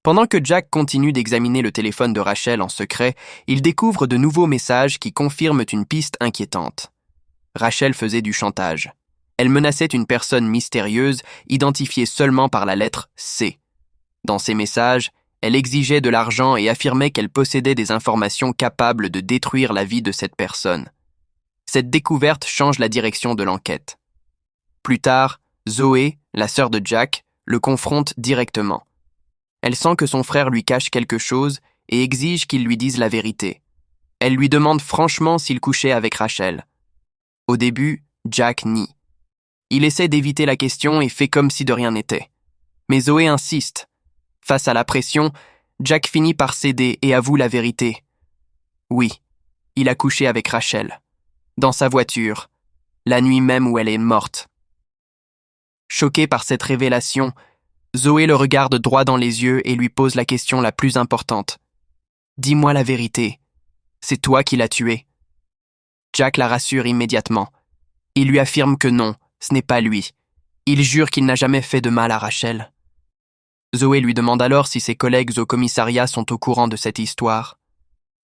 Pendant que Jack continue d'examiner le téléphone de Rachel en secret, il découvre de nouveaux messages qui confirment une piste inquiétante. Rachel faisait du chantage. Elle menaçait une personne mystérieuse, identifiée seulement par la lettre C. Dans ces messages, elle exigeait de l'argent et affirmait qu'elle possédait des informations capables de détruire la vie de cette personne. Cette découverte change la direction de l'enquête. Plus tard, Zoé, la sœur de Jack, le confronte directement. Elle sent que son frère lui cache quelque chose et exige qu'il lui dise la vérité. Elle lui demande franchement s'il couchait avec Rachel. Au début, Jack nie. Il essaie d'éviter la question et fait comme si de rien n'était. Mais Zoé insiste. Face à la pression, Jack finit par céder et avoue la vérité. Oui, il a couché avec Rachel. Dans sa voiture, la nuit même où elle est morte. Choquée par cette révélation, Zoé le regarde droit dans les yeux et lui pose la question la plus importante. « Dis-moi la vérité. C'est toi qui l'as tué. » Jack la rassure immédiatement. Il lui affirme que non, ce n'est pas lui. Il jure qu'il n'a jamais fait de mal à Rachel. Zoé lui demande alors si ses collègues au commissariat sont au courant de cette histoire.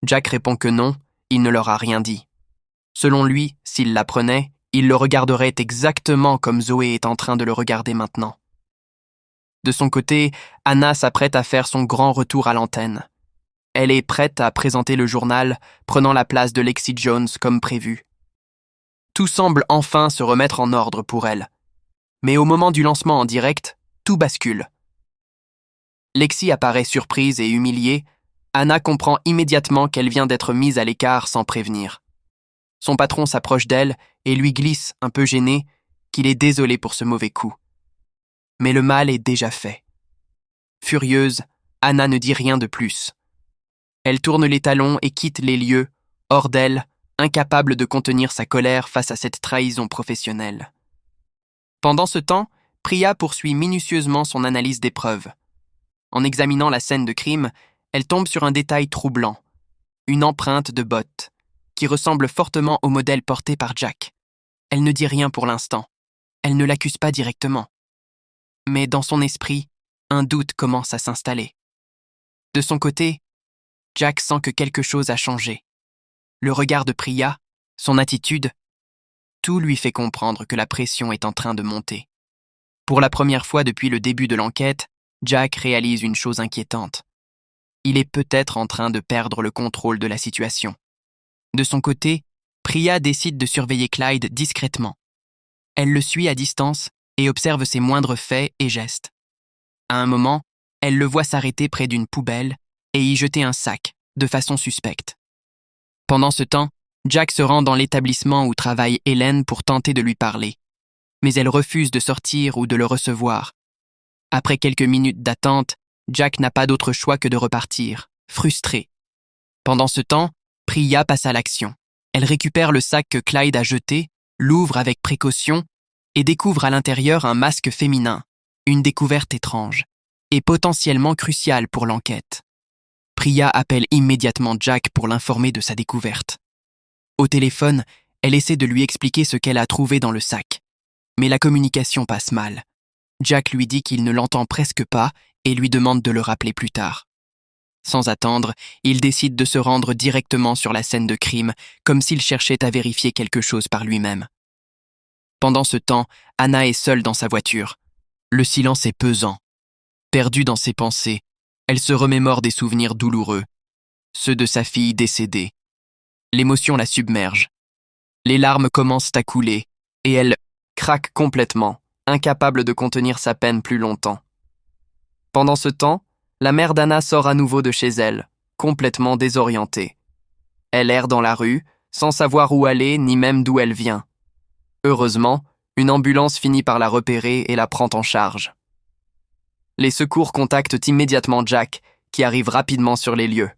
Jack répond que non, il ne leur a rien dit. Selon lui, s'il l'apprenait, il le regarderait exactement comme Zoé est en train de le regarder maintenant. De son côté, Anna s'apprête à faire son grand retour à l'antenne. Elle est prête à présenter le journal, prenant la place de Lexi Jones comme prévu. Tout semble enfin se remettre en ordre pour elle. Mais au moment du lancement en direct, tout bascule. Lexi apparaît surprise et humiliée. Anna comprend immédiatement qu'elle vient d'être mise à l'écart sans prévenir. Son patron s'approche d'elle et lui glisse, un peu gêné, qu'il est désolé pour ce mauvais coup. Mais le mal est déjà fait. Furieuse, Anna ne dit rien de plus. Elle tourne les talons et quitte les lieux, hors d'elle, incapable de contenir sa colère face à cette trahison professionnelle. Pendant ce temps, Priya poursuit minutieusement son analyse des preuves. En examinant la scène de crime, elle tombe sur un détail troublant, une empreinte de botte, qui ressemble fortement au modèle porté par Jack. Elle ne dit rien pour l'instant. Elle ne l'accuse pas directement. Mais dans son esprit, un doute commence à s'installer. De son côté, Jack sent que quelque chose a changé. Le regard de Priya, son attitude, tout lui fait comprendre que la pression est en train de monter. Pour la première fois depuis le début de l'enquête, Jack réalise une chose inquiétante. Il est peut-être en train de perdre le contrôle de la situation. De son côté, Priya décide de surveiller Clyde discrètement. Elle le suit à distance et observe ses moindres faits et gestes. À un moment, elle le voit s'arrêter près d'une poubelle et y jeter un sac, de façon suspecte. Pendant ce temps, Jack se rend dans l'établissement où travaille Hélène pour tenter de lui parler. Mais elle refuse de sortir ou de le recevoir. Après quelques minutes d'attente, Jack n'a pas d'autre choix que de repartir, frustré. Pendant ce temps, Priya passe à l'action. Elle récupère le sac que Clyde a jeté, l'ouvre avec précaution et découvre à l'intérieur un masque féminin, une découverte étrange et potentiellement cruciale pour l'enquête. Priya appelle immédiatement Jack pour l'informer de sa découverte. Au téléphone, elle essaie de lui expliquer ce qu'elle a trouvé dans le sac. Mais la communication passe mal. Jack lui dit qu'il ne l'entend presque pas et lui demande de le rappeler plus tard. Sans attendre, il décide de se rendre directement sur la scène de crime, comme s'il cherchait à vérifier quelque chose par lui-même. Pendant ce temps, Anna est seule dans sa voiture. Le silence est pesant. Perdue dans ses pensées, elle se remémore des souvenirs douloureux, ceux de sa fille décédée. L'émotion la submerge. Les larmes commencent à couler, et elle craque complètement, incapable de contenir sa peine plus longtemps. Pendant ce temps, la mère d'Anna sort à nouveau de chez elle, complètement désorientée. Elle erre dans la rue, sans savoir où aller ni même d'où elle vient. Heureusement, une ambulance finit par la repérer et la prend en charge. Les secours contactent immédiatement Jack, qui arrive rapidement sur les lieux.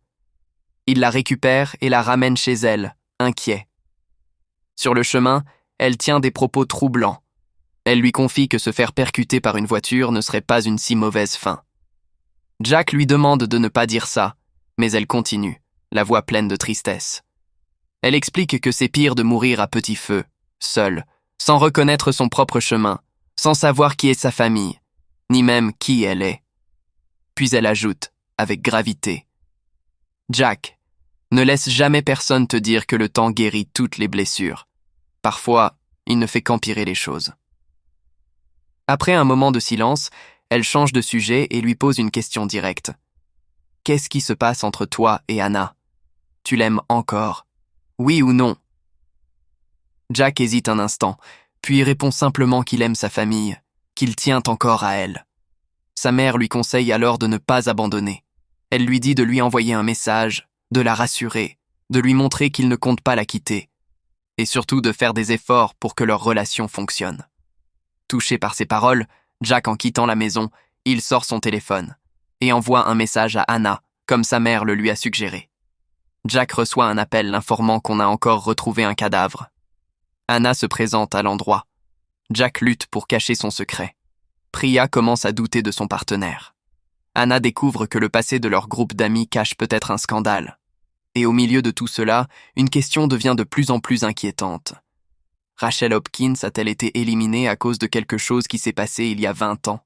Il la récupère et la ramène chez elle, inquiet. Sur le chemin, elle tient des propos troublants. Elle lui confie que se faire percuter par une voiture ne serait pas une si mauvaise fin. Jack lui demande de ne pas dire ça, mais elle continue, la voix pleine de tristesse. Elle explique que c'est pire de mourir à petit feu, seule, sans reconnaître son propre chemin, sans savoir qui est sa famille, ni même qui elle est. Puis elle ajoute, avec gravité, « Jack, ne laisse jamais personne te dire que le temps guérit toutes les blessures. Parfois, il ne fait qu'empirer les choses. » Après un moment de silence, elle change de sujet et lui pose une question directe. « Qu'est-ce qui se passe entre toi et Anna? Tu l'aimes encore? Oui ou non ?» Jack hésite un instant, puis répond simplement qu'il aime sa famille, qu'il tient encore à elle. Sa mère lui conseille alors de ne pas abandonner. Elle lui dit de lui envoyer un message, de la rassurer, de lui montrer qu'il ne compte pas la quitter, et surtout de faire des efforts pour que leur relation fonctionne. Touché par ces paroles, Jack, en quittant la maison, il sort son téléphone et envoie un message à Anna, comme sa mère le lui a suggéré. Jack reçoit un appel l'informant qu'on a encore retrouvé un cadavre. Anna se présente à l'endroit. Jack lutte pour cacher son secret. Priya commence à douter de son partenaire. Anna découvre que le passé de leur groupe d'amis cache peut-être un scandale. Et au milieu de tout cela, une question devient de plus en plus inquiétante. Rachel Hopkins a-t-elle été éliminée à cause de quelque chose qui s'est passé il y a 20 ans?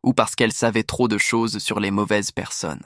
Ou parce qu'elle savait trop de choses sur les mauvaises personnes?